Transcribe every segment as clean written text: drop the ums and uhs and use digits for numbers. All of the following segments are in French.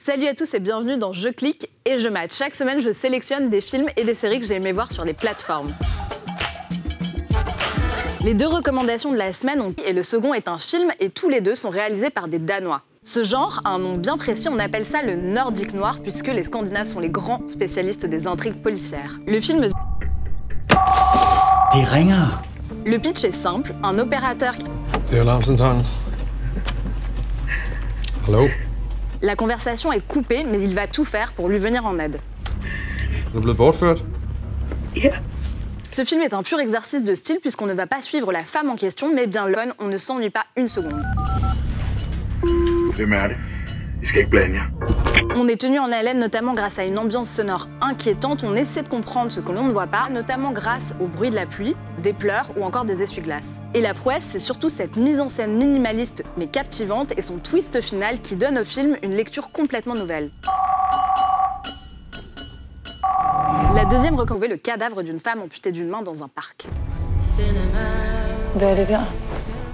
Salut à tous et bienvenue dans Je clique et je match. Chaque semaine, je sélectionne des films et des séries que j'ai aimé voir sur les plateformes. Les deux recommandations de la semaine et le second est un film et tous les deux sont réalisés par des Danois. Ce genre a un nom bien précis, on appelle ça le nordique noir puisque les Scandinaves sont les grands spécialistes des intrigues policières. Le film... Det ringer. Le pitch est simple, un opérateur... Det er alarmcentralen. Hallo? La conversation est coupée, mais il va tout faire pour lui venir en aide. Er du blevet bortført? Ce film est un pur exercice de style puisqu'on ne va pas suivre la femme en question, mais bien l'homme, on ne s'ennuie pas une seconde. On est tenu en haleine notamment grâce à une ambiance sonore inquiétante, on essaie de comprendre ce que l'on ne voit pas, notamment grâce au bruit de la pluie, des pleurs ou encore des essuie-glaces. Et la prouesse, c'est surtout cette mise en scène minimaliste mais captivante et son twist final qui donne au film une lecture complètement nouvelle. La deuxième recommande le cadavre d'une femme amputée d'une main dans un parc.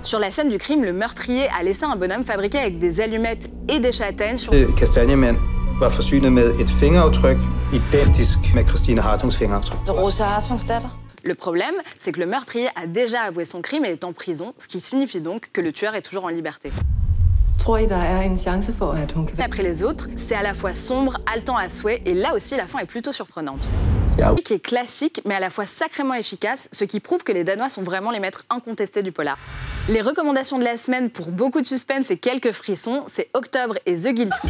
Sur la scène du crime, le meurtrier a laissé un bonhomme fabriqué avec des allumettes et des châtaignes sur... Kastanjemand var forsynet med et fingeraftryk identisk med Christine Hartungs fingeraftryk. Rosa Hartungs datter. Le problème, c'est que le meurtrier a déjà avoué son crime et est en prison, ce qui signifie donc que le tueur est toujours en liberté. Après les autres, c'est à la fois sombre, haletant à souhait, et là aussi la fin est plutôt surprenante. Qui est classique, mais à la fois sacrément efficace, ce qui prouve que les Danois sont vraiment les maîtres incontestés du polar. Les recommandations de la semaine pour beaucoup de suspense et quelques frissons, c'est Octobre et The Guilty.